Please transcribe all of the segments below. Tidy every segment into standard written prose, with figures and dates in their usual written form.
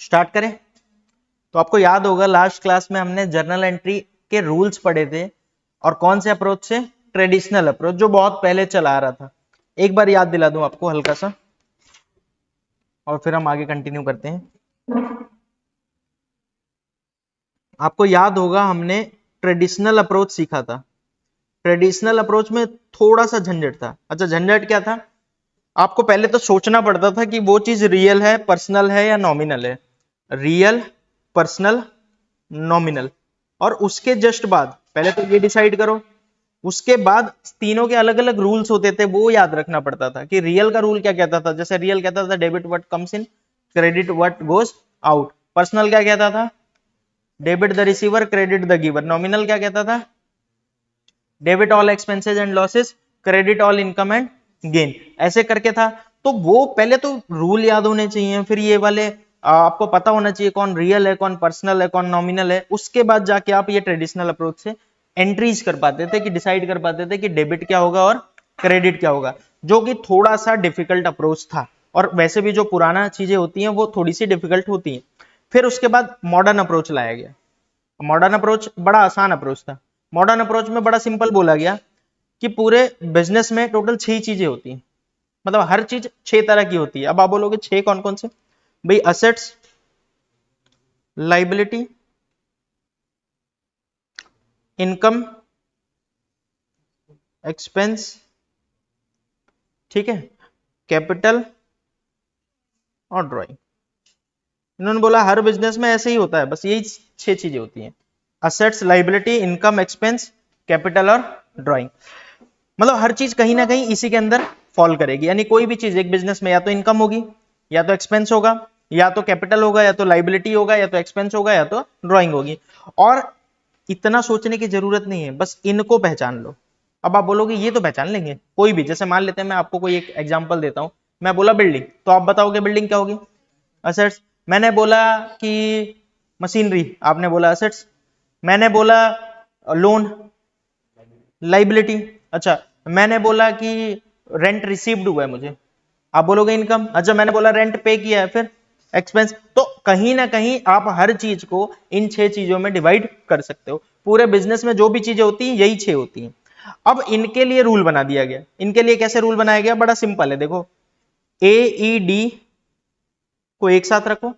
Start करें। तो आपको याद होगा लास्ट क्लास में हमने जर्नल एंट्री के रूल्स पढ़े थे, और कौन से अप्रोच से? ट्रेडिशनल अप्रोच, जो बहुत पहले चला आ रहा था। एक बार याद दिला दूं आपको हल्का सा, और फिर हम आगे कंटिन्यू करते हैं। आपको याद होगा हमने ट्रेडिशनल अप्रोच सीखा था। ट्रेडिशनल अप्रोच में थोड़ा सा झंझट था। अच्छा, झंझट क्या था? आपको पहले तो सोचना पड़ता था कि वो चीज रियल है, पर्सनल है या नॉमिनल है। Real, personal, nominal. और उसके जस्ट बाद पहले तो ये डिसाइड करो, उसके बाद तीनों के अलग अलग रूल्स होते थे, वो याद रखना पड़ता था कि रियल का रूल क्या कहता था। जैसे रियल कहता था debit what comes in, credit what goes out. Personal क्या कहता था? Debit the receiver, credit the giver. Nominal क्या कहता था? Debit all expenses and losses, credit all income and gain. ऐसे करके था। तो वो पहले तो रूल याद होने चाहिए, फिर ये वाले आपको पता होना चाहिए कौन रियल है, कौन पर्सनल है, कौन नॉमिनल है। उसके बाद जाके आप ये ट्रेडिशनल अप्रोच से एंट्रीज कर पाते थे, कि डिसाइड कर पाते थे कि डेबिट क्या होगा और क्रेडिट क्या होगा, जो कि थोड़ा सा डिफिकल्ट अप्रोच था। और वैसे भी जो पुराना चीजें होती हैं वो थोड़ी सी डिफिकल्ट होती हैं। फिर उसके बाद मॉडर्न अप्रोच लाया गया। मॉडर्न अप्रोच बड़ा आसान अप्रोच था। मॉडर्न अप्रोच में बड़ा सिंपल बोला गया कि पूरे बिजनेस में टोटल 6 चीजें होती हैं, मतलब हर चीज 6 तरह की होती है। अब आप बोलोगे 6 कौन कौन से? भाई, असेट्स, लाइबिलिटी, इनकम, एक्सपेंस, ठीक है, कैपिटल और ड्राइंग। इन्होंने बोला हर बिजनेस में ऐसे ही होता है, बस यही 6 चीजें होती हैं। Assets, liability, income, expense, capital और ड्राइंग। मतलब हर चीज कहीं ना कहीं इसी के अंदर फॉल करेगी। यानी कोई भी चीज एक बिजनेस में या तो इनकम होगी, या तो एक्सपेंस होगा, या तो कैपिटल होगा, या तो लाइबिलिटी होगा, या तो एक्सपेंस होगा, या तो ड्राइंग होगी। और इतना सोचने की जरूरत नहीं है, बस इनको पहचान लो। अब आप बोलोगे ये तो पहचान लेंगे कोई भी। जैसे मान लेते हैं, मैं आपको कोई एक एग्जांपल देता हूं। मैं बोला बिल्डिंग, तो आप बताओगे बिल्डिंग क्या होगी? असेट्स। मैंने बोला कि मशीनरी, आपने बोला असेट्स। मैंने बोला लोन, लाइबिलिटी। अच्छा, मैंने बोला कि रेंट रिसीव्ड हुआ है मुझे, आप बोलोगे इनकम। अच्छा, मैंने बोला रेंट पे किया है, फिर एक्सपेंस। तो कहीं ना कहीं आप हर चीज को इन 6 चीजों में डिवाइड कर सकते हो। पूरे बिजनेस में जो भी चीजें होती हैं यही 6 होती हैं। अब इनके लिए रूल बना दिया गया। इनके लिए कैसे रूल बनाया गया? बड़ा सिंपल है, देखो। ए ई डी को एक साथ रखो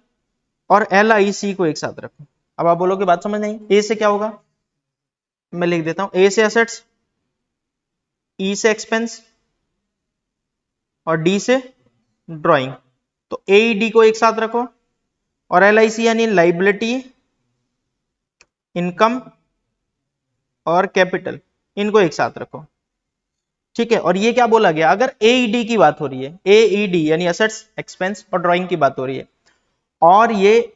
और एल आई सी को एक साथ रखो। अब आप बोलोगे बात समझ नहीं, ए से क्या होगा? मैं लिख देता हूं, ए से एसेट्स, ई से एक्सपेंस और डी से ड्राइंग। तो एईडी को एक साथ रखो, और एलआईसी यानी लाइबिलिटी, इनकम और कैपिटल, इनको एक साथ रखो। ठीक है। और ये क्या बोला गया? अगर एईडी की बात हो रही है, एईडी यानी असेट्स, एक्सपेंस और ड्राइंग की बात हो रही है, और ये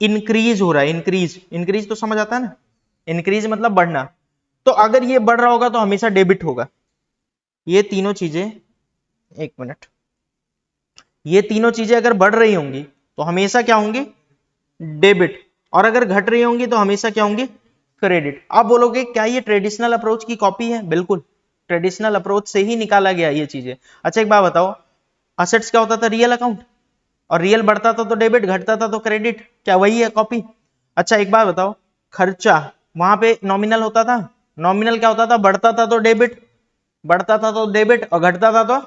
इंक्रीज हो रहा है, इंक्रीज, इंक्रीज तो समझ आता है ना, इंक्रीज मतलब बढ़ना। तो अगर ये बढ़ रहा होगा तो हमेशा डेबिट होगा। ये तीनों चीजें, एक मिनट, ये तीनों चीजें अगर बढ़ रही होंगी तो हमेशा क्या होंगी? डेबिट। और अगर घट रही होंगी तो हमेशा क्या होंगी? क्रेडिट। आप बोलोगे क्या ये ट्रेडिशनल अप्रोच की कॉपी है? बिल्कुल, ट्रेडिशनल अप्रोच से ही निकाला गया ये चीजें। अच्छा, एक बात बताओ, असेट्स क्या होता था? Real account. और रियल बढ़ता था तो डेबिट, घटता था तो क्रेडिट। क्या वही है कॉपी? अच्छा, एक बात बताओ, खर्चा वहां पे नॉमिनल होता था। नॉमिनल क्या होता था? बढ़ता था तो डेबिट, बढ़ता था तो डेबिट, और घटता था तो?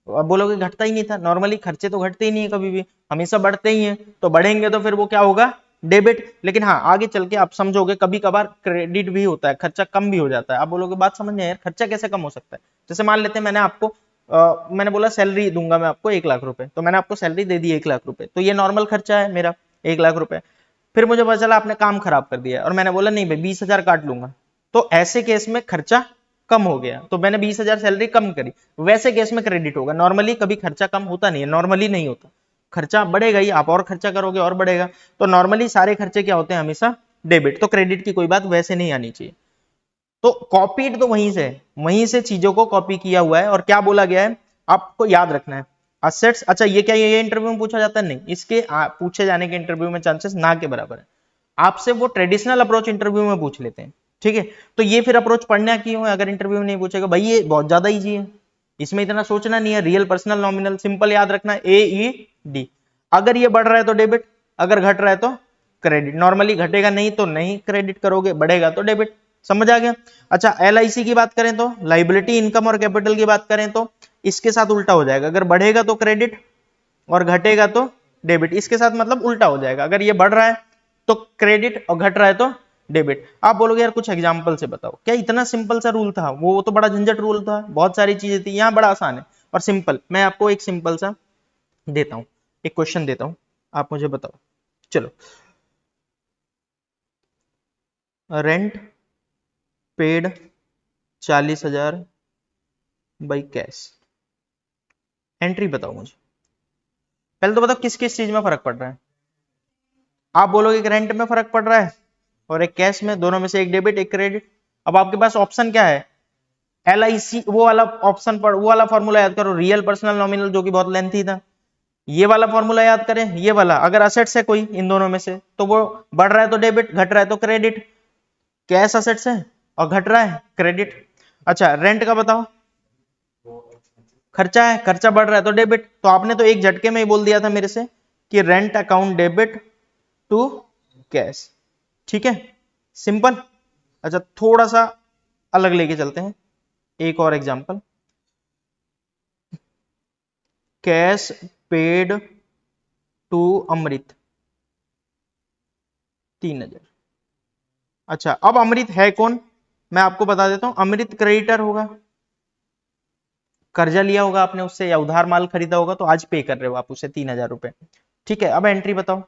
अब बोलोगे घटता ही नहीं था। नॉर्मली खर्चे तो घटते ही नहीं है कभी भी, हमेशा बढ़ते ही हैं। तो बढ़ेंगे तो फिर वो क्या होगा? डेबिट। लेकिन हाँ, आगे चल के आप समझोगे कभी कभार क्रेडिट भी होता है, खर्चा कम भी हो जाता है। आप बोलोगे बात समझ नहीं यार, खर्चा कैसे कम हो सकता है? जैसे मान लेते हैं मैंने आपको मैंने बोला सैलरी दूंगा मैं आपको 1 लाख रुपए, तो मैंने आपको सैलरी दे दी 1 लाख रुपए, तो ये नॉर्मल खर्चा है मेरा, 1 लाख रुपए। फिर मुझे पता चला आपने काम खराब कर दिया और मैंने बोला नहीं भाई 20,000 काट लूंगा, तो ऐसे केस में खर्चा कम हो गया, तो मैंने 20,000 सैलरी कम करी। वैसे केस में क्रेडिट होगा। नॉर्मली कभी खर्चा कम होता नहीं है, नॉर्मली नहीं होता, खर्चा बढ़ेगा ही, आप और खर्चा करोगे और बढ़ेगा। तो नॉर्मली सारे खर्चे क्या होते हैं? हमेशा डेबिट। तो क्रेडिट की कोई बात वैसे नहीं आनी चाहिए। तो कॉपीड तो वहीं से चीजों को कॉपी किया हुआ है। और क्या बोला गया है आपको याद रखना है? असेट्स। अच्छा, ये क्या ये इंटरव्यू में पूछा जाता है? नहीं, इसके पूछे जाने के इंटरव्यू में चांसेस ना के बराबर है। आपसे वो ट्रेडिशनल अप्रोच इंटरव्यू में पूछ लेते हैं, ठीक है। तो ये फिर अप्रोच पढ़ना क्यों है अगर इंटरव्यू में नहीं पूछेगा? भाई ये बहुत ज्यादा इजी है, इसमें इतना सोचना नहीं है। रियल, पर्सनल, नॉमिनल, सिंपल याद रखना, ए ई डी। अगर ये बढ़ रहा है तो डेबिट, अगर घट रहा है तो क्रेडिट, नॉर्मली घटेगा नहीं तो नहीं क्रेडिट करोगे, बढ़ेगा तो डेबिट। समझ आ गया? अच्छा, LIC की बात करें तो लाइबिलिटी, इनकम और कैपिटल की बात करें तो इसके साथ उल्टा हो जाएगा, अगर बढ़ेगा तो क्रेडिट और घटेगा तो डेबिट, इसके साथ मतलब उल्टा हो जाएगा, अगर ये बढ़ रहा है तो क्रेडिट और घट रहा है तो डेबिट। आप बोलोगे यार कुछ एग्जांपल से बताओ, क्या इतना सिंपल सा रूल था? वो तो बड़ा झंझट रूल था, बहुत सारी चीजें थी, यहाँ बड़ा आसान है और सिंपल। मैं आपको एक सिंपल सा देता हूं, एक क्वेश्चन देता हूं, आप मुझे बताओ। चलो, rent paid 40,000 by cash, entry बताओ मुझे। पहले तो बताओ किस किस चीज में फर्क पड़ रहा है। आप बोलोगे कि रेंट में फर्क पड़ रहा है और एक कैश में, दोनों में से एक डेबिट एक क्रेडिट। अब आपके पास ऑप्शन क्या है? LIC, वो वाला ऑप्शन पर वो वाला फॉर्मूला याद करो, रियल पर्सनल नॉमिनल, जो कि बहुत लेंथी था। ये वाला फॉर्मूला याद करें, ये वाला, अगर असेट्स है कोई इन दोनों में से तो वो बढ़ रहा है तो डेबिट, घट रहा है तो क्रेडिट। कैश असेट्स है और घट रहा है क्रेडिट। अच्छा, रेंट का बताओ, खर्चा है, खर्चा बढ़ रहा है तो डेबिट। तो आपने तो एक झटके में ही बोल दिया था मेरे से कि rent account debit to cash. ठीक है, सिंपल। अच्छा, थोड़ा सा अलग लेके चलते हैं, एक और एग्जांपल। कैश पेड टू अमृत 3,000। अच्छा, अब अमृत है कौन, मैं आपको बता देता हूं। अमृत क्रेडिटर होगा, कर्जा लिया होगा आपने उससे या उधार माल खरीदा होगा, तो आज पे कर रहे हो आप उसे 3,000 रुपए। ठीक है, अब एंट्री बताओ।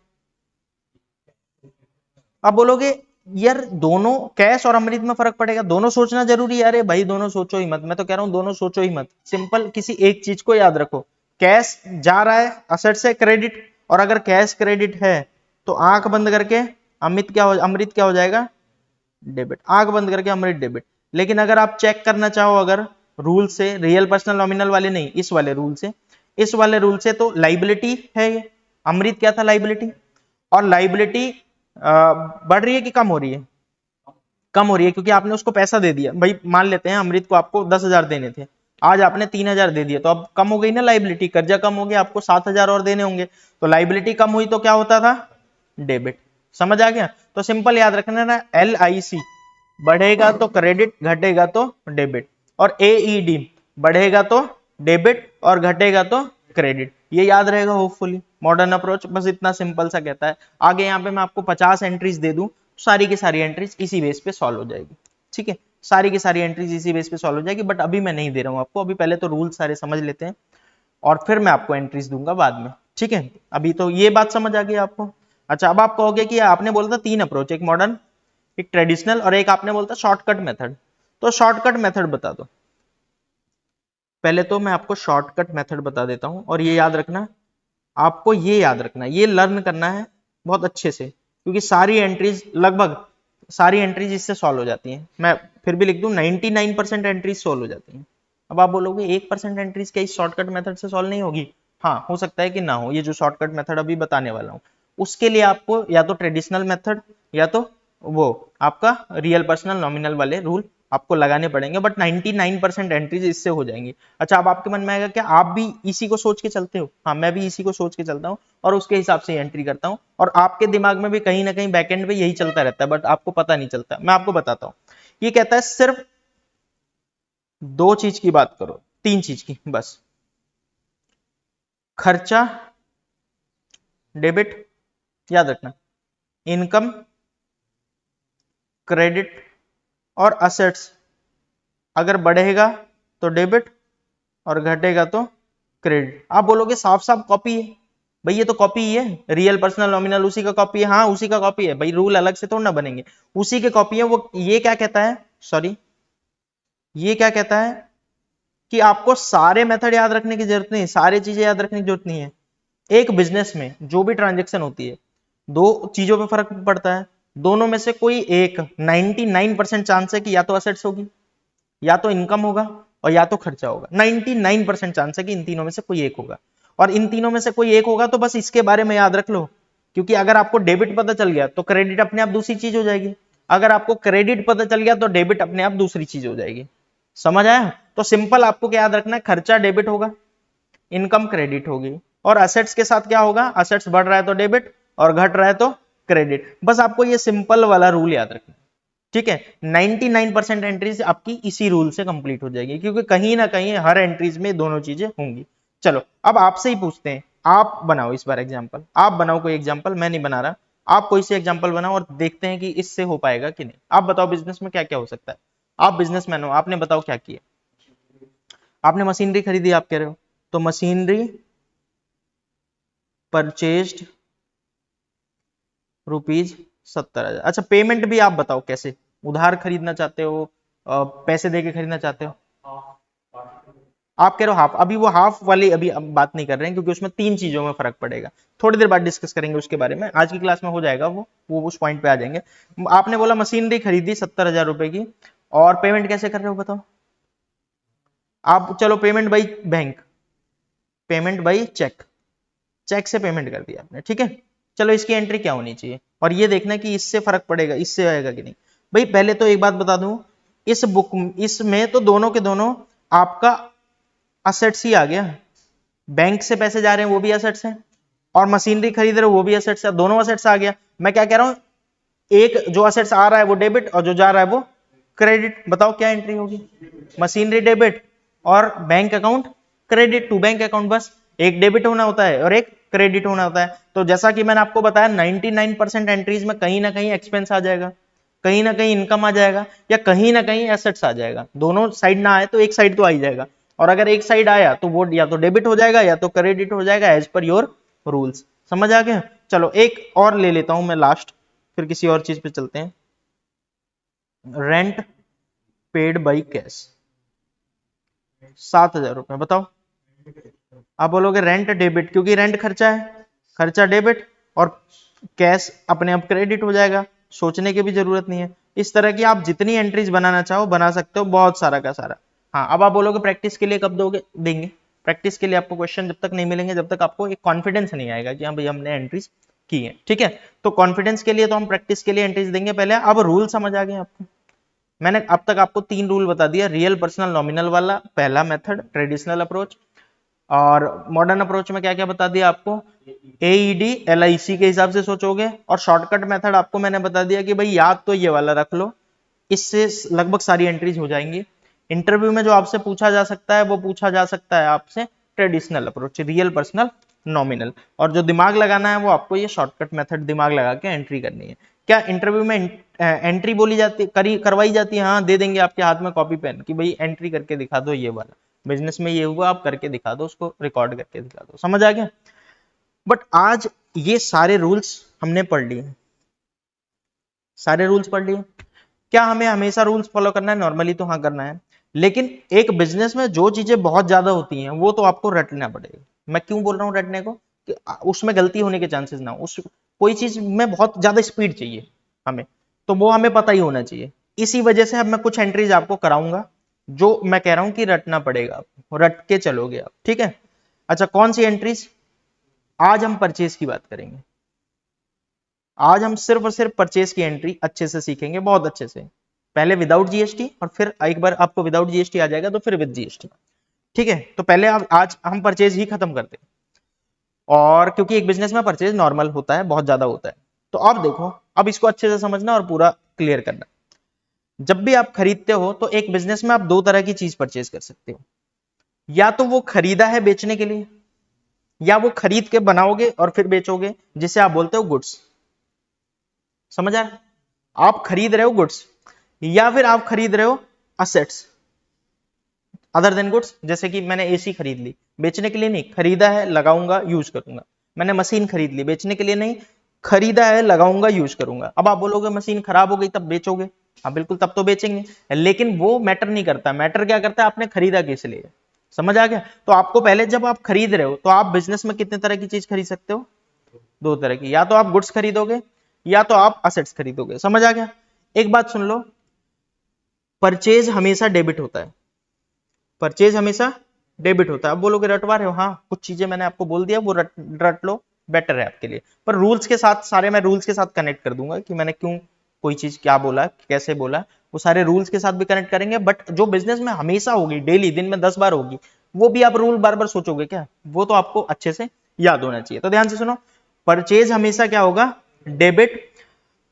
अब बोलोगे यार दोनों कैश और अमृत में फर्क पड़ेगा, दोनों सोचना जरूरी है। अरे भाई दोनों सोचो ही मत, मैं तो कह रहा हूं दोनों सोचो ही मत, सिंपल किसी एक चीज को याद रखो। कैश जा रहा है असेट से क्रेडिट, और अगर कैश क्रेडिट है तो आंख बंद करके अमृत क्या हो जाएगा? डेबिट। आंख बंद करके अमृत डेबिट। लेकिन अगर आप चेक करना चाहो, अगर रूल से, रियल पर्सनल नॉमिनल वाले नहीं, इस वाले रूल से, इस वाले रूल से, तो लाइबिलिटी है ये। अमृत क्या था? लाइबिलिटी। और लाइबिलिटी बढ़ रही है कि कम हो रही है? कम हो रही है, क्योंकि आपने उसको पैसा दे दिया। भाई मान लेते हैं अमृत को आपको 10,000 देने थे, आज आपने 3,000 दे दिए, तो अब कम हो गई ना लाइबिलिटी, कर्जा कम हो गया, आपको 7,000 और देने होंगे। तो लाइबिलिटी कम हुई तो क्या होता था? डेबिट। समझ आ गया? तो सिंपल याद रखना ना, LIC बढ़ेगा तो क्रेडिट, घटेगा तो डेबिट। और AED बढ़ेगा तो डेबिट और घटेगा तो क्रेडिट। ये याद रहेगा होपफुली। मॉडर्न अप्रोच बस इतना सिंपल सा कहता है। आगे यहाँ पे मैं आपको 50 एंट्रीज दे दूं, सारी की सारी एंट्रीज इसी बेस पे सॉल्व हो जाएगी। ठीक है, सारी की सारी एंट्रीज इसी बेस पे सॉल्व हो जाएगी, बट अभी मैं नहीं दे रहा हूँ आपको, अभी पहले तो रूल सारे समझ लेते हैं और फिर मैं आपको एंट्रीज दूंगा बाद में। ठीक है, अभी तो ये बात समझ आ गई आपको। अच्छा, अब आप कहोगे कि आपने बोला था 3 अप्रोच, एक मॉडर्न, एक ट्रेडिशनल और एक आपने बोलता शॉर्टकट मेथड। तो शॉर्टकट मेथड बता दो। पहले तो मैं आपको शॉर्टकट मेथड बता देता हूं, और ये याद रखना, आपको ये याद रखना, ये लर्न करना है बहुत अच्छे से, क्योंकि सारी एंट्रीज, लगभग सारी एंट्रीज इससे सॉल्व हो जाती हैं। मैं फिर भी लिख दूं 99% एंट्रीज सॉल्व हो जाती हैं। अब आप बोलोगे 1% एंट्रीज क्या इस शॉर्टकट मेथड से सॉल्व नहीं होगी? हाँ, हो सकता है कि ना हो, ये जो शॉर्टकट मेथड अभी बताने वाला हूँ, उसके लिए आपको या तो ट्रेडिशनल मेथड या तो वो आपका रियल पर्सनल नॉमिनल वाले रूल आपको लगाने पड़ेंगे, बट 99% एंट्रीज इससे हो जाएंगी। अच्छा, अब आपके मन में आएगा क्या आप भी इसी को सोच के चलते हो? हाँ, मैं भी इसी को सोच के चलता हूँ और उसके हिसाब से एंट्री करता हूँ, और आपके दिमाग में भी कहीं ना कहीं बैकएंड पे यही चलता रहता है, बट आपको पता नहीं चलता। मैं आपको बताता हूँ, ये कहता है सिर्फ 2 चीज की बात करो, 3 चीज की बस। खर्चा डेबिट, याद रखना, इनकम क्रेडिट, और असेट्स अगर बढ़ेगा तो डेबिट और घटेगा तो क्रेडिट। आप बोलोगे साफ साफ कॉपी है। भाई ये तो कॉपी ही है, रियल पर्सनल नॉमिनल उसी का कॉपी है। हाँ, उसी का कॉपी है भाई, रूल अलग से थोड़ा ना बनेंगे, उसी के कॉपी है वो। ये क्या कहता है, सॉरी, ये क्या कहता है कि आपको सारे मेथड याद रखने की जरूरत नहीं, सारी चीजें याद रखने की जरूरत नहीं है। एक बिजनेस में जो भी ट्रांजेक्शन होती है, 2 चीजों पे फर्क पड़ता है, दोनों में से कोई एक 99% चांस है कि या तो असेट्स होगी, या तो इनकम होगा, और या तो खर्चा होगा। 99% चांस है कि इन तीनों में से कोई एक होगा, और इन तीनों में से कोई एक होगा तो बस इसके बारे में याद रख लो, क्योंकि अगर आपको डेबिट पता चल गया तो क्रेडिट अपने आप दूसरी चीज हो जाएगी, अगर आपको क्रेडिट पता चल गया तो डेबिट अपने आप दूसरी चीज हो जाएगी। समझ आया? तो सिंपल आपको क्या याद रखना है, खर्चा डेबिट होगा, इनकम क्रेडिट होगी, और असेट्स के साथ क्या होगा, असेट्स बढ़ रहा है तो डेबिट और घट रहा है तो क्रेडिट। बस आपको ये सिंपल वाला रूल याद रखना, ठीक है। 99% एंट्रीज आपकी इसी रूल से कंप्लीट हो जाएगी, क्योंकि कहीं ना कहीं हर एंट्रीज में दोनों चीजें होंगी। चलो अब आपसे ही पूछते हैं, आप बनाओ इस बार एग्जांपल, आप बनाओ कोई एग्जांपल, मैं नहीं बना रहा, आप कोई से एग्जांपल बनाओ और देखते हैं कि इससे हो पाएगा कि नहीं। आप बताओ बिजनेस में क्या क्या हो सकता है, आप बिजनेसमैन हो, आपने बताओ क्या किया। आपने मशीनरी खरीदी, आप कह रहे हो, तो मशीनरी परचेज्ड ₹70,000। अच्छा पेमेंट भी आप बताओ कैसे, उधार खरीदना चाहते हो, पैसे देके खरीदना चाहते हो। आप कह रहे हो हाफ, अभी वो हाफ वाली अभी अब बात नहीं कर रहे हैं, क्योंकि उसमें 3 चीजों में फर्क पड़ेगा, थोड़ी देर बाद डिस्कस करेंगे उसके बारे में, आज की क्लास में हो जाएगा वो उस पॉइंट पे आ जाएंगे। आपने बोला मशीनरी खरीदी 70,000 रुपए की, और पेमेंट कैसे कर रहे हो बताओ। आप चलो payment by bank, payment by cheque, cheque से पेमेंट कर दिया आपने, ठीक है। चलो इसकी एंट्री क्या होनी चाहिए, और ये देखना कि इससे फर्क पड़ेगा, इससे आएगा कि नहीं। भाई पहले तो एक बात बता दूं, इस बुक इसमें तो दोनों के दोनों आपका असेट्स ही आ गया, बैंक से पैसे जा रहे हैं वो भी असेट्स हैं, और मशीनरी खरीद रहे हो वो भी असेट्स है, दोनों असेट्स आ गया। मैं क्या कह रहा हूं, एक जो असेट्स आ रहा है वो डेबिट और जो जा रहा है वो क्रेडिट। बताओ क्या एंट्री होगी, मशीनरी डेबिट और bank account credit to bank account, बस एक डेबिट होना होता है और एक क्रेडिट होना होता है। तो जैसा कि मैंने आपको बताया 99% एंट्रीज में कहीं ना कहीं एक्सपेंस आ जाएगा, कहीं ना कहीं इनकम आ जाएगा, या कहीं ना कहीं एसेट्स आ जाएगा। दोनों साइड ना आए तो एक साइड तो आ ही जाएगा, और अगर एक साइड आया तो वो या तो डेबिट हो जाएगा या तो क्रेडिट हो जाएगा, एज पर योर रूल्स। समझ आ गया। चलो एक और ले लेता हूं मैं लास्ट, फिर किसी और चीज पे चलते हैं। रेंट पेड बाई कैश, 7,000 रुपए, बताओ। आप बोलोगे रेंट डेबिट, क्योंकि रेंट खर्चा है, खर्चा डेबिट, और कैश अपने आप क्रेडिट हो जाएगा, सोचने की भी जरूरत नहीं है। इस तरह की आप जितनी एंट्रीज बनाना चाहो बना सकते हो, बहुत सारा का सारा। हाँ अब आप बोलोगे प्रैक्टिस के लिए कब दोगे, देंगे। प्रैक्टिस के लिए आपको क्वेश्चन जब तक नहीं मिलेंगे, जब तक आपको एक कॉन्फिडेंस नहीं आएगा कि हाँ भाई हमने एंट्रीज की है, ठीक है। तो कॉन्फिडेंस के लिए तो हम प्रैक्टिस के लिए एंट्रीज देंगे पहले। अब रूल समझ आ गए आपको, मैंने अब तक आपको 3 रूल बता दिया, रियल पर्सनल नॉमिनल वाला पहला मेथड ट्रेडिशनल अप्रोच, और मॉडर्न अप्रोच में क्या क्या बता दिया आपको, एईडी एलआईसी के हिसाब से सोचोगे, और शॉर्टकट मेथड आपको मैंने बता दिया कि भाई याद तो ये वाला रख लो, इससे लगभग सारी एंट्रीज हो जाएंगी। इंटरव्यू में जो आपसे पूछा जा सकता है वो पूछा जा सकता है आपसे traditional approach, real personal nominal, और जो दिमाग लगाना है वो आपको ये शॉर्टकट मेथड दिमाग लगा के एंट्री करनी है। क्या इंटरव्यू में एंट्री बोली जाती करवाई जाती है, हाँ दे देंगे आपके हाथ में कॉपी पेन कि भाई एंट्री करके दिखा दो, ये वाला बिजनेस में ये हुआ आप करके दिखा दो, उसको रिकॉर्ड करके दिखा दो। समझ आ गया। बट आज ये सारे रूल्स हमने पढ़ लिए, सारे रूल्स पढ़ लिए। क्या हमें हमेशा रूल्स फॉलो करना है, नॉर्मली तो हाँ करना है, लेकिन एक बिजनेस में जो चीजें बहुत ज्यादा होती हैं वो तो आपको रटना पड़ेगा। मैं क्यों बोल रहा हूँ रटने को, कि उसमें गलती होने के चांसेस ना हो, उस कोई चीज में बहुत ज्यादा स्पीड चाहिए हमें, तो वो हमें पता ही होना चाहिए। इसी वजह से अब मैं कुछ एंट्रीज आपको कराऊंगा जो मैं कह रहा हूं कि रटना पड़ेगा, आपको रट के चलोगे आप, ठीक है। अच्छा कौन सी एंट्रीज, आज हम परचेज की बात करेंगे, आज हम सिर्फ और सिर्फ परचेज की एंट्री अच्छे से सीखेंगे, बहुत अच्छे से। पहले विदाउट जीएसटी, और फिर एक बार आपको विदाउट जीएसटी आ जाएगा तो फिर विद जीएसटी, ठीक है। तो पहले आप आज हम परचेज ही खत्म करते हैं, और क्योंकि एक बिजनेस में परचेज नॉर्मल होता है, बहुत ज्यादा होता है। तो अब देखो, अब इसको अच्छे से समझना और पूरा क्लियर करना। जब भी आप खरीदते हो तो एक बिजनेस में आप दो तरह की चीज परचेज कर सकते हो, या तो वो खरीदा है बेचने के लिए, या वो खरीद के बनाओगे और फिर बेचोगे, जिसे आप बोलते हो गुड्स। समझ आया, आप खरीद रहे हो गुड्स, या फिर आप खरीद रहे हो असेट्स अदर देन गुड्स। जैसे कि मैंने एसी खरीद ली, बेचने के लिए नहीं, खरीदा है लगाऊंगा यूज करूंगा। मैंने मशीन खरीद ली, बेचने के लिए नहीं, खरीदा है लगाऊंगा यूज करूंगा। अब आप बोलोगे मशीन खराब हो गई तब बेचोगे, हाँ बिल्कुल तब तो बेचेंगे, लेकिन वो मैटर नहीं करता, मैटर क्या करता है आपने खरीदा किस लिए। समझ आ गया। तो आपको पहले जब आप खरीद रहे हो तो आप बिजनेस में कितने तरह की चीज खरीद सकते हो, दो तरह की, या तो आप गुड्स खरीदोगे या तो आप असेट्स खरीदोगे। समझ आ गया। एक बात सुन लो, परचेज हमेशा डेबिट होता है, परचेज हमेशा डेबिट होता है। अब बोलोगे रटवा रहे हो, हाँ कुछ चीजें मैंने आपको बोल दिया वो रट लो, बेटर है आपके लिए। पर रूल्स के साथ सारे मैं रूल्स के साथ कनेक्ट कर दूंगा कि मैंने क्यों कोई चीज क्या बोला कैसे बोला, वो सारे रूल्स के साथ भी कनेक्ट करेंगे। बट जो बिजनेस में हमेशा होगी, डेली दिन में 10 बार होगी, वो भी आप रूल बार बार सोचोगे क्या, वो तो आपको अच्छे से याद होना चाहिए। तो ध्यान से सुनो, परचेज हमेशा क्या होगा, डेबिट।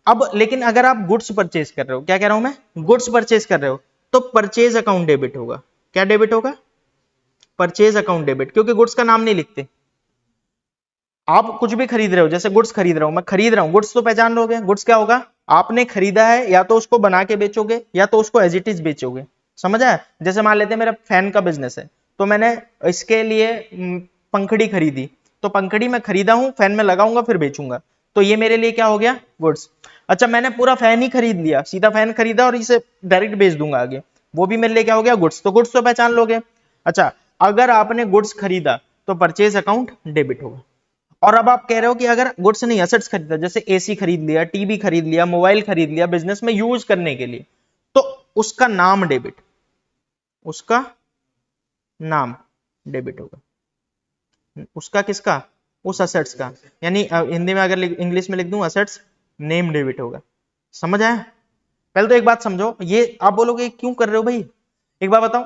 अब लेकिन अगर आप गुड्स परचेज कर रहे हो, क्या कह रहा हूं मैं, गुड्स परचेज कर रहे हो, तो परचेज अकाउंट डेबिट होगा। क्या डेबिट होगा, परचेज अकाउंट डेबिट, क्योंकि गुड्स का नाम नहीं लिखते। आप कुछ भी खरीद रहे हो, जैसे गुड्स खरीद रहा हूं, मैं खरीद रहा हूं, गुड्स तो पहचान लोगे, गुड्स क्या होगा, आपने खरीदा है, या तो उसको बना के बेचोगे या तो उसको एज इट इज बेचोगे। समझ आया? जैसे मान लेते हैं मेरा फैन का बिजनेस है, तो मैंने इसके लिए पंखड़ी खरीदी, तो पंखड़ी मैं खरीदा हूं, फैन में लगाऊंगा फिर बेचूंगा, तो ये मेरे लिए क्या हो गया, गुड्स। अच्छा मैंने पूरा फैन ही खरीद लिया, सीधा फैन खरीदा और इसे डायरेक्ट बेच दूंगा आगे, वो भी मेरे लिए क्या हो गया, गुड्स। तो गुड्स तो पहचान लोगे। अच्छा अगर आपने गुड्स खरीदा तो परचेज अकाउंट डेबिट होगा। और अब आप कह रहे हो कि अगर गुड्स नहीं एसेट्स खरीदा, जैसे एसी खरीद लिया, टीवी खरीद लिया, मोबाइल खरीद लिया बिजनेस में यूज करने के लिए, तो उसका नाम डेबिट, उसका नाम डेबिट होगा। उसका किसका, उस असेट्स का, यानी हिंदी में अगर इंग्लिश में लिख दूं असेट्स नेम डेबिट होगा। समझ आया? पहले तो एक बात समझो, ये आप बोलोगे क्यों कर रहे हो भाई, एक बात बताओ,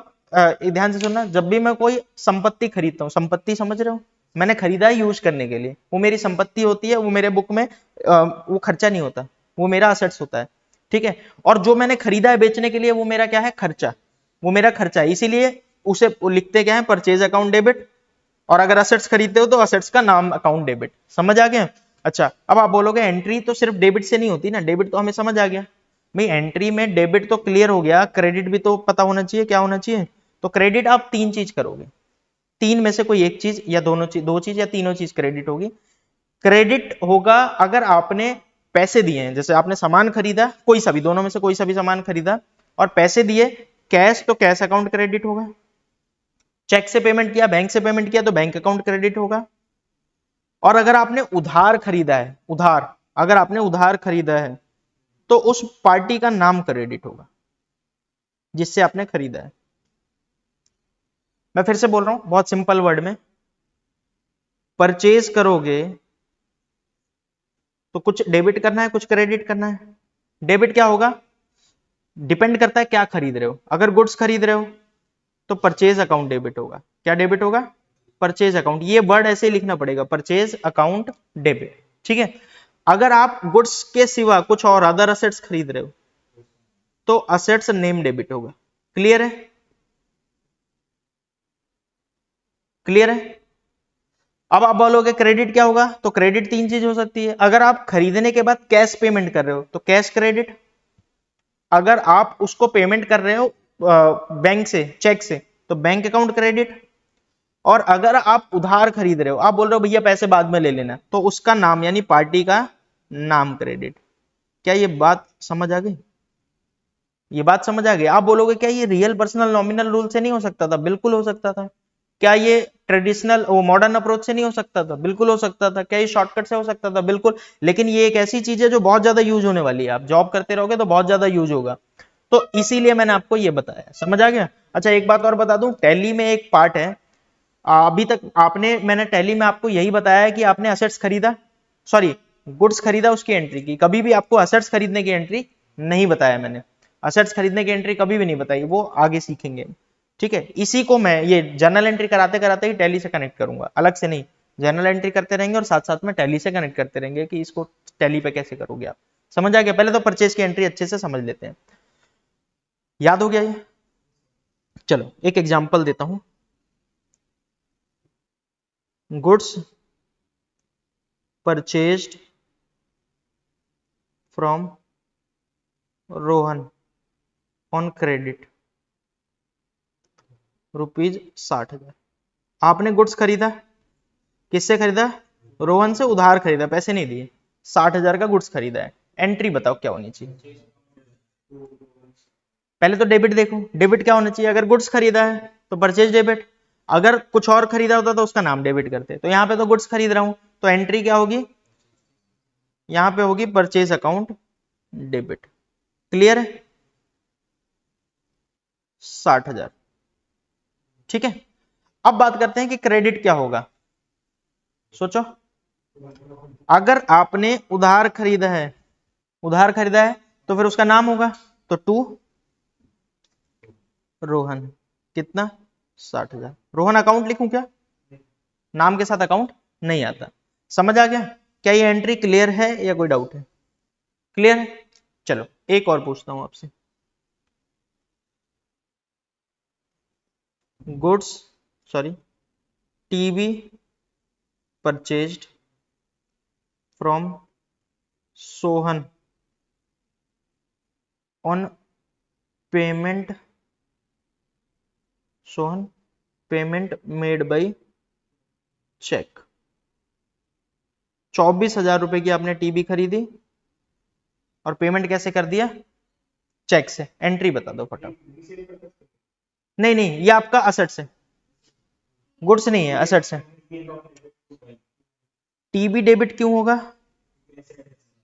ध्यान से सुनना, जब भी मैं कोई संपत्ति खरीदता हूँ, संपत्ति समझ रहे हो, मैंने खरीदा है यूज करने के लिए, वो मेरी संपत्ति होती है, वो मेरे बुक में वो खर्चा नहीं होता, वो मेरा असेट्स होता है। ठीक है, और जो मैंने खरीदा है बेचने के लिए वो मेरा क्या है, खर्चा, वो मेरा खर्चा है, इसीलिए उसे लिखते क्या है, परचेज अकाउंट डेबिट। और अगर असेट्स खरीदते हो तो असेट्स का नाम अकाउंट डेबिट। समझ आ गया? अच्छा अब आप बोलोगे एंट्री तो सिर्फ डेबिट से नहीं होती ना, डेबिट तो हमें समझ आ गया भाई, एंट्री में डेबिट तो क्लियर हो गया, क्रेडिट भी तो पता होना चाहिए क्या होना चाहिए। तो क्रेडिट आप तीन चीज करोगे, तीन में से कोई एक चीज या दोनों चीज, दो चीज या तीनों चीज क्रेडिट होगी। क्रेडिट होगा अगर आपने पैसे दिए हैं, जैसे आपने सामान खरीदा, कोई सा भी, दोनों में से कोई सा भी सामान खरीदा और पैसे दिए कैश, तो कैश अकाउंट क्रेडिट होगा। चेक से पेमेंट किया, बैंक से पेमेंट किया, तो बैंक अकाउंट क्रेडिट होगा। और अगर आपने उधार खरीदा है, उधार, अगर आपने उधार खरीदा है तो उस पार्टी का नाम क्रेडिट होगा जिससे आपने खरीदा है। मैं फिर से बोल रहा हूं बहुत सिंपल वर्ड में, परचेज करोगे तो कुछ डेबिट करना है, कुछ क्रेडिट करना है। डेबिट क्या होगा, डिपेंड करता है क्या खरीद रहे हो, अगर गुड्स खरीद रहे हो तो परचेज अकाउंट डेबिट होगा। क्या डेबिट होगा, परचेज अकाउंट, ये वर्ड ऐसे ही लिखना पड़ेगा, परचेज अकाउंट डेबिट। ठीक है, अगर आप गुड्स के सिवा कुछ और अदर असेट्स खरीद रहे हो तो असेट्स नेम डेबिट होगा। क्लियर है? क्लियर है? अब आप बोलोगे क्रेडिट क्या होगा, तो क्रेडिट तीन चीज हो सकती है, अगर आप खरीदने के बाद कैश पेमेंट कर रहे हो तो कैश क्रेडिट, अगर आप उसको पेमेंट कर रहे हो बैंक से, चेक से, तो बैंक अकाउंट क्रेडिट, और अगर आप उधार खरीद रहे हो, आप बोल रहे हो भैया पैसे बाद में ले लेना, तो उसका नाम यानी पार्टी का नाम क्रेडिट। क्या ये बात समझ आ गई? ये बात समझ आ गई? आप बोलोगे क्या ये रियल पर्सनल नॉमिनल रूल से नहीं हो सकता था? बिल्कुल हो सकता था। क्या ये ट्रेडिशनल वो मॉडर्न अप्रोच से नहीं हो सकता था? बिल्कुल हो सकता था। क्या ये शॉर्टकट से हो सकता था? बिल्कुल। लेकिन ये एक ऐसी चीज है जो बहुत ज्यादा यूज होने वाली है, आप जॉब करते रहोगे तो बहुत ज्यादा यूज होगा, तो इसीलिए मैंने आपको ये बताया। समझ आ गया? अच्छा एक बात और बता दूं, टैली में एक पार्ट है, अभी तक आपने, मैंने टैली में आपको यही बताया है कि आपने असेट्स खरीदा, सॉरी गुड्स खरीदा, उसकी एंट्री की, कभी भी आपको असेट्स खरीदने की एंट्री नहीं बताया मैंने। असेट्स खरीदने की एंट्री कभी भी नहीं बताई, वो आगे सीखेंगे। ठीक है, इसी को मैं ये जर्नल एंट्री कराते कराते ही टैली से कनेक्ट करूंगा, अलग से नहीं। जर्नल एंट्री करते रहेंगे और साथ साथ में टैली से कनेक्ट करते रहेंगे कि इसको टैली पे कैसे करोगे आप। समझ आ गया? पहले तो परचेज की एंट्री अच्छे से समझ लेते हैं। याद हो गया ये? चलो एक एग्जांपल देता हूं। Goods purchased from Rohan on credit ₹60,000। आपने गुड्स खरीदा, किससे खरीदा, रोहन से उधार खरीदा, पैसे नहीं दिए, 60,000 का गुड्स खरीदा है। एंट्री बताओ क्या होनी चाहिए? पहले तो डेबिट देखो, डेबिट क्या होना चाहिए, अगर गुड्स खरीदा है तो परचेज डेबिट, अगर कुछ और खरीदा होता तो उसका नाम डेबिट करते, तो यहां पे तो गुड्स खरीद रहा हूं, तो एंट्री क्या होगी, यहां पे होगी परचेज अकाउंट डेबिट। क्लियर है? 60,000। ठीक है, अब बात करते हैं कि क्रेडिट क्या होगा। सोचो, अगर आपने उधार खरीदा है, उधार खरीदा है तो फिर उसका नाम होगा, तो टू रोहन, कितना, 60,000। रोहन अकाउंट लिखूं क्या, नाम के साथ अकाउंट नहीं आता। समझ आ गया? क्या ये एंट्री क्लियर है या कोई डाउट है? क्लियर है? चलो एक और पूछता हूं आपसे। Goods sorry TV purchased from Sohan on payment Sohan payment made by cheque. 24,000 रुपए की आपने टीवी खरीदी और पेमेंट कैसे कर दिया? चेक से। एंट्री बता दो फटाफट। नहीं नहीं, ये आपका असेट्स है, गुड्स नहीं है, असेट्स है। टीबी डेबिट क्यों होगा?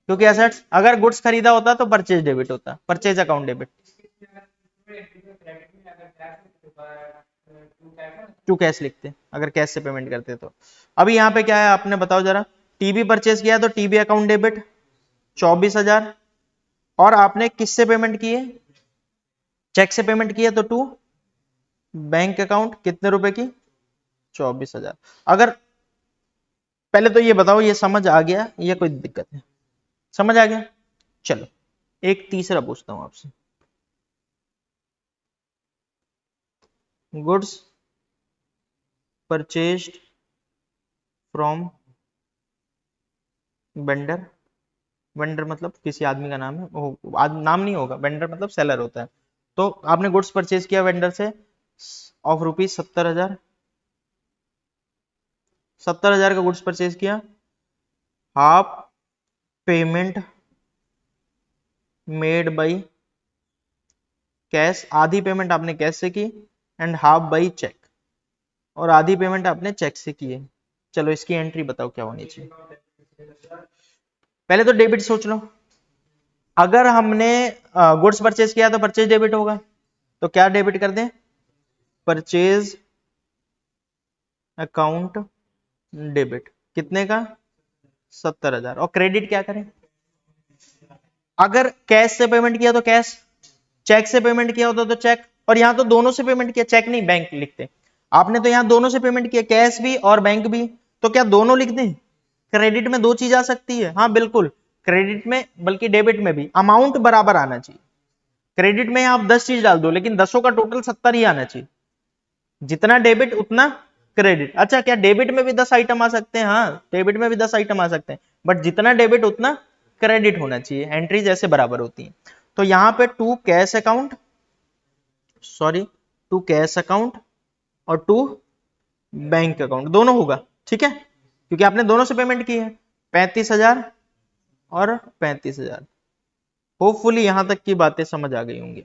क्योंकि असेट्स। अगर गुड्स खरीदा होता तो परचेज डेबिट होता, purchase account debit. To cash लिखते अगर कैश से पेमेंट करते तो। अभी यहाँ पे क्या है आपने बताओ जरा। टीबी परचेज किया तो टीबी अकाउंट डेबिट 24,000, और आपने किससे पेमेंट की है? चेक से पेमेंट किया तो टू बैंक अकाउंट कितने रुपए की? 24,000। अगर पहले तो ये बताओ ये समझ आ गया या कोई दिक्कत है? समझ आ गया। चलो एक तीसरा पूछता हूं आपसे। Goods purchased from vendor. Vendor मतलब किसी आदमी का नाम है, नाम नहीं होगा, वेंडर मतलब सेलर होता है। तो आपने गुड्स परचेज किया वेंडर से ऑफ रुपीज 70,000। 70,000 का गुड्स परचेज किया। Half payment made by cash, आधी पेमेंट आपने कैश से की, एंड हाफ बाई चेक, और आधी पेमेंट आपने चेक से की है। चलो इसकी एंट्री बताओ क्या होनी चाहिए। पहले तो डेबिट सोच लो। अगर हमने गुड्स परचेज किया तो परचेज डेबिट होगा, तो क्या डेबिट कर दें? Purchase account debit. कितने का? 70,000। और क्रेडिट क्या करें? अगर कैश से पेमेंट किया तो कैश, चेक से पेमेंट किया होता तो चेक, और यहां तो दोनों से पेमेंट किया, चेक नहीं बैंक लिखते। आपने तो यहां दोनों से पेमेंट किया, कैश भी और बैंक भी, तो क्या दोनों लिख दें? क्रेडिट में दो चीज आ सकती है, हाँ बिल्कुल, क्रेडिट में बल्कि डेबिट में भी अमाउंट बराबर आना चाहिए। क्रेडिट में आप 10 चीज डाल दो लेकिन 10 का टोटल 70 ही आना चाहिए। जितना डेबिट उतना क्रेडिट। अच्छा क्या डेबिट में भी 10 आइटम आ सकते हैं? हाँ डेबिट में भी 10 आइटम आ सकते हैं, बट जितना डेबिट उतना क्रेडिट होना चाहिए, एंट्री जैसे बराबर होती है। तो यहां पे to cash account, sorry to cash account और टू बैंक अकाउंट दोनों होगा, ठीक है, क्योंकि आपने दोनों से पेमेंट की है। 35,000 और 35,000। होपफुली यहां तक की बातें समझ आ गई होंगी।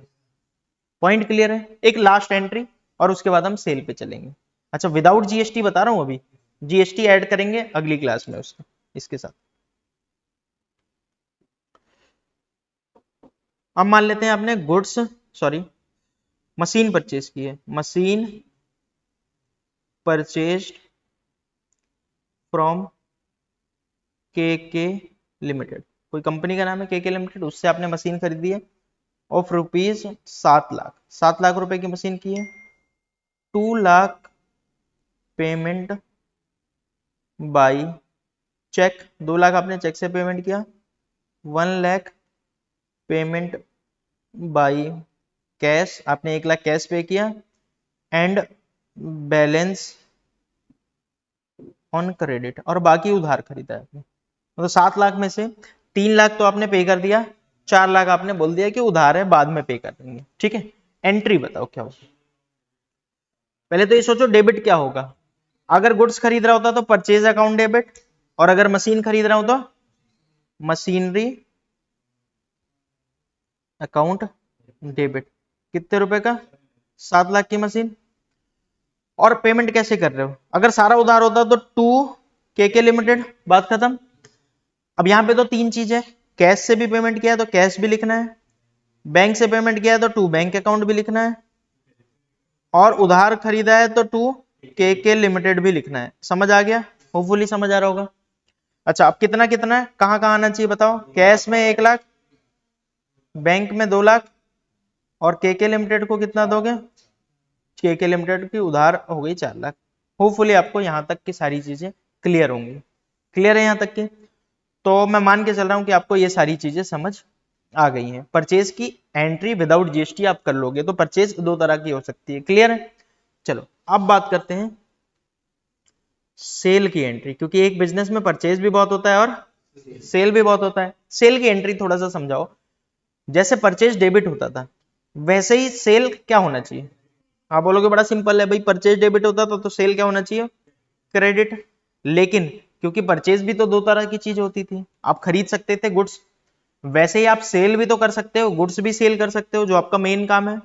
पॉइंट क्लियर है? एक लास्ट एंट्री और उसके बाद हम सेल पे चलेंगे। अच्छा विदाउट जीएसटी बता रहा हूं अभी, जीएसटी ऐड करेंगे अगली क्लास में उसका, इसके साथ। अब मान लेते हैं आपने गुड्स सॉरी मशीन परचेज की है। मशीन परचेज्ड फ्रॉम के लिमिटेड, कोई कंपनी का नाम है के लिमिटेड, उससे आपने मशीन खरीदी है ऑफ रुपीज 7 लाख। 7 लाख रुपए की मशीन की है। 2 lakh payment by cheque, 2 lakh आपने चेक से पेमेंट किया। 1 लाख पेमेंट बाई कैश, आपने 1 लाख कैश पे किया, एंड बैलेंस ऑन क्रेडिट, और बाकी उधार खरीदा है आपने। मतलब 7 लाख में से 3 लाख तो आपने पे कर दिया, 4 लाख आपने बोल दिया कि उधार है बाद में पे कर देंगे, ठीक है। एंट्री बताओ क्या होगा। पहले तो ये सोचो डेबिट क्या होगा। अगर गुड्स खरीद रहा होता तो परचेज अकाउंट डेबिट, और अगर मशीन खरीद रहा हो तो मशीनरी अकाउंट डेबिट। कितने रुपए का? 7 लाख की मशीन। और पेमेंट कैसे कर रहे हो? अगर सारा उधार होता तो टू के लिमिटेड, बात खत्म। अब यहां पे तो तीन चीज है, कैश से भी पेमेंट किया है तो कैश भी लिखना है, बैंक से पेमेंट किया है तो टू बैंक अकाउंट भी लिखना है, और उधार खरीदा है तो टू के लिमिटेड भी लिखना है। समझ आ गया? होपफुली समझ आ रहा होगा। अच्छा अब कितना कितना है, कहां कहां आना चाहिए बताओ। कैश में 1 लाख, बैंक में 2 लाख, और के लिमिटेड को कितना दोगे? के लिमिटेड की उधार हो गई 4 लाख। होपफुली आपको यहां तक की सारी चीजें क्लियर होंगी। क्लियर है यहां तक की? तो मैं मान के चल रहा हूं कि आपको ये सारी चीजें समझ आ गई हैं। परचेज की एंट्री विदाउट जीएसटी आप कर लोगे तो परचेज दो तरह की हो सकती है, क्लियर है। चलो अब बात करते हैं सेल की एंट्री, क्योंकि एक बिजनेस में परचेज भी बहुत होता है और सेल भी बहुत होता है। सेल की एंट्री थोड़ा सा समझाओ। जैसे परचेज डेबिट होता था वैसे ही सेल क्या होना चाहिए। आप बोलोगे बड़ा सिंपल है भाई, परचेज डेबिट होता था तो सेल क्या होना चाहिए, क्रेडिट। लेकिन क्योंकि परचेज भी तो दो तरह की चीज होती थी, आप खरीद सकते थे गुड्स, वैसे ही आप सेल भी तो कर सकते हो, गुड्स भी सेल कर सकते हो जो आपका मेन काम है।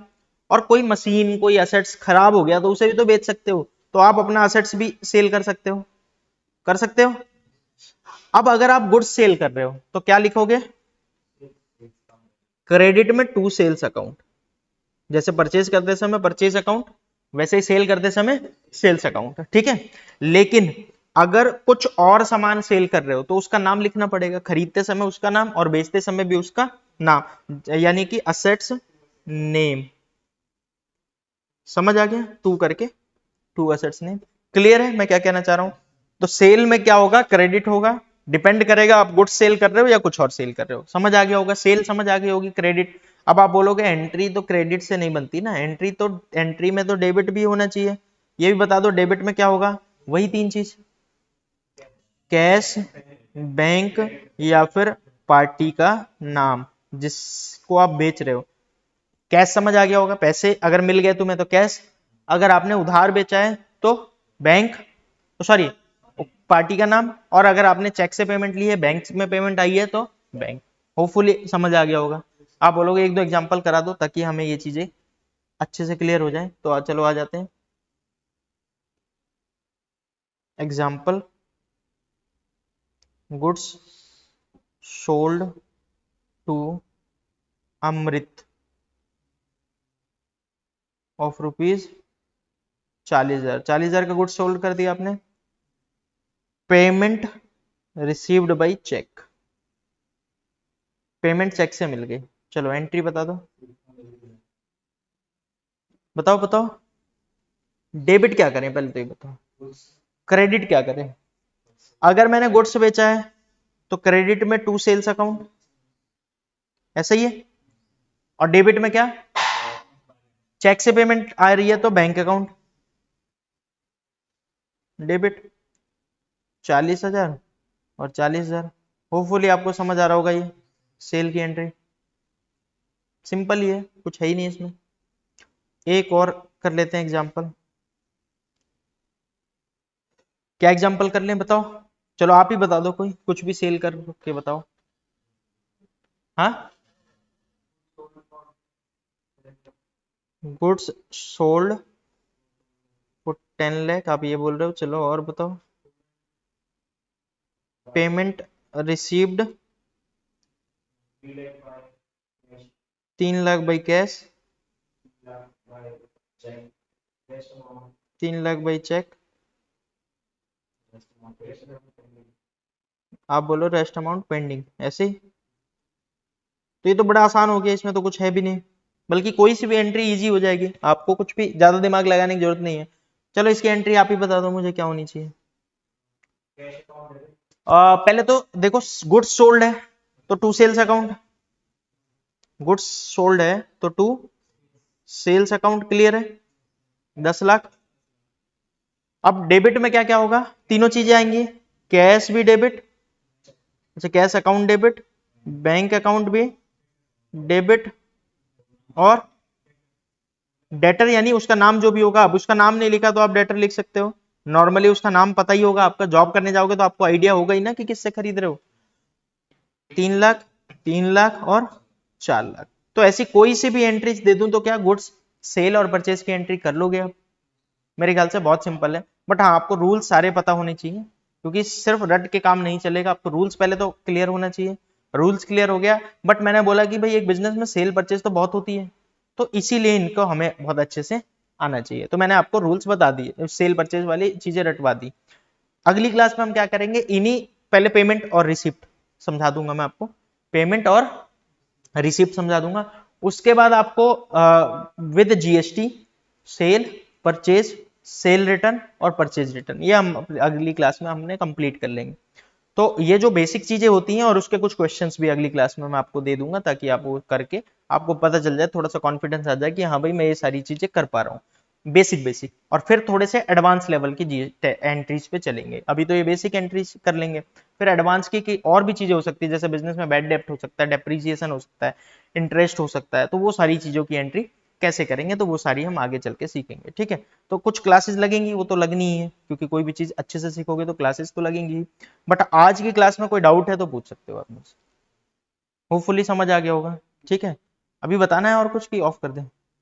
और कोई मशीन कोई एसेट्स खराब हो गया तो उसे भी तो बेच सकते हो, तो आप अपना एसेट्स भी सेल कर सकते हो, कर सकते हो। अब अगर आप गुड्स सेल कर रहे हो तो क्या लिखोगे, क्रेडिट में टू सेल्स अकाउंट। जैसे परचेज करते समय परचेज अकाउंट, वैसे ही सेल करते समय सेल्स अकाउंट, ठीक है। लेकिन अगर कुछ और सामान सेल कर रहे हो तो उसका नाम लिखना पड़ेगा, खरीदते समय उसका नाम और बेचते समय भी उसका नाम, यानी कि असेट्स नेम। समझ आ गया, टू करके, टू असेट्स नेम। क्लियर है मैं क्या कहना चाह रहा हूं। तो सेल में क्या होगा, क्रेडिट होगा, डिपेंड करेगा आप गुड्स सेल कर रहे हो या कुछ और सेल कर रहे हो। समझ आ गया होगा, सेल समझ आ गई होगी, क्रेडिट। अब आप बोलोगे एंट्री तो क्रेडिट से नहीं बनती ना, एंट्री में तो डेबिट भी होना चाहिए। ये भी बता दो डेबिट में क्या होगा, वही तीन चीज, कैश, बैंक, या फिर पार्टी का नाम जिसको आप बेच रहे हो। कैश समझ आ गया होगा, पैसे अगर मिल गए तुम्हें तो कैश, अगर आपने उधार बेचा है तो बैंक, तो सॉरी पार्टी का नाम, और अगर आपने चेक से पेमेंट ली है, बैंक में पेमेंट आई है तो बैंक। होपफुली समझ आ गया होगा। आप बोलोगे एक दो एग्जांपल करा दो ताकि हमें ये चीजें अच्छे से क्लियर हो जाए, तो चलो आ जाते हैं example. Goods sold to Amrit of rupees 40,000, 40,000 का गुड्स सोल्ड कर दिया आपने। Payment received by cheque, payment cheque से मिल गई। चलो एंट्री बता दो, बताओ बताओ। डेबिट क्या करें पहले तो ये बताओ, क्रेडिट क्या करें। अगर मैंने गुड्स बेचा है तो क्रेडिट में टू सेल्स अकाउंट, ऐसा ही है। और डेबिट में क्या, चेक से पेमेंट आ रही है तो बैंक अकाउंट, डेबिट 40,000 और 40,000। होपफुली आपको समझ आ रहा होगा ये सेल की एंट्री, सिंपल ही है, कुछ है ही नहीं इसमें। एक और कर लेते हैं एग्जाम्पल। क्या एग्जाम्पल कर लें बताओ, चलो आप ही बता दो, कोई कुछ भी सेल कर के बताओ। हाँ, गुड्स सोल्ड फॉर 10 लाख, आप ये बोल रहे हो, चलो और बताओ। Payment received 3 lakh by cash, 3 lakh by cheque, आप बोलो रेस्ट अमाउंट पेंडिंग, ऐसे ही। तो ये तो बड़ा आसान हो गया, इसमें तो कुछ है भी नहीं, बल्कि कोई सी भी एंट्री इजी हो जाएगी, आपको कुछ भी ज्यादा दिमाग लगाने की जरूरत नहीं है। चलो इसकी एंट्री आप ही बता दो मुझे क्या होनी चाहिए। पहले तो देखो गुड्स सोल्ड है तो to sales account, goods sold है तो टू सेल्स अकाउंट, क्लियर है, 10 लाख। अब डेबिट में क्या क्या होगा, तीनों चीजें आएंगी, कैश भी डेबिट, अच्छा cash account debit, bank account भी डेबिट, और डेटर यानी उसका नाम जो भी होगा। अब उसका नाम नहीं लिखा तो आप डेटर लिख सकते हो, नॉर्मली उसका नाम पता ही होगा, आपका जॉब करने जाओगे तो आपको आइडिया होगा ही ना कि किससे खरीद रहे हो। 3 लाख, 3 लाख और 4 लाख। तो ऐसी कोई सी भी एंट्रीज दे दूं तो क्या गुड्स सेल और परचेज की एंट्री कर लोगे आप। मेरे ख्याल से बहुत सिंपल है, बट हाँ आपको रूल्स सारे पता होने चाहिए, क्योंकि सिर्फ रट के काम नहीं चलेगा, आपको रूल्स पहले तो क्लियर होना चाहिए। रूल्स क्लियर हो गया, बट मैंने बोला कि भाई एक बिजनेस में सेल परचेज तो बहुत होती है, तो इसीलिए इनको हमें बहुत अच्छे से आना चाहिए। तो मैंने आपको रूल्स बता दिए, सेल परचेज वाली चीजें रटवा दी। अगली क्लास में हम क्या करेंगे, इन्हीं पहले पेमेंट और रिसिप्ट समझा दूंगा मैं आपको, पेमेंट और रिसिप्ट समझा दूंगा। उसके बाद आपको with GST cell purchase, cell return और परचेज रिटर्न, ये हम अगली क्लास में हमने कंप्लीट कर लेंगे। तो ये जो बेसिक चीजें होती हैं, और उसके कुछ क्वेश्चंस भी अगली क्लास में मैं आपको दे दूंगा, ताकि आप वो करके आपको पता चल जाए, थोड़ा सा कॉन्फिडेंस आ जाए कि हाँ भाई मैं ये सारी चीजें कर पा रहा हूँ, बेसिक बेसिक। और फिर थोड़े से एडवांस लेवल की एंट्रीज पे चलेंगे। अभी तो ये बेसिक एंट्रीज कर लेंगे, फिर एडवांस की और भी चीजें हो सकती है, जैसे बिजनेस में बैड डेप्ट हो सकता है, डेप्रीसिएशन हो सकता है, इंटरेस्ट हो सकता है, तो वो सारी चीजों की एंट्री कैसे करेंगे, तो वो सारी हम आगे चल के सीखेंगे। ठीक है, तो कुछ क्लासेस लगेंगी, वो तो लगनी ही है, क्योंकि कोई भी चीज अच्छे से सीखोगे तो क्लासेस तो लगेंगी। बट आज की क्लास में कोई डाउट है तो पूछ सकते हो आप मुझसे, होपफुली समझ आ गया होगा। ठीक है, अभी बताना है और कुछ की ऑफ कर दें?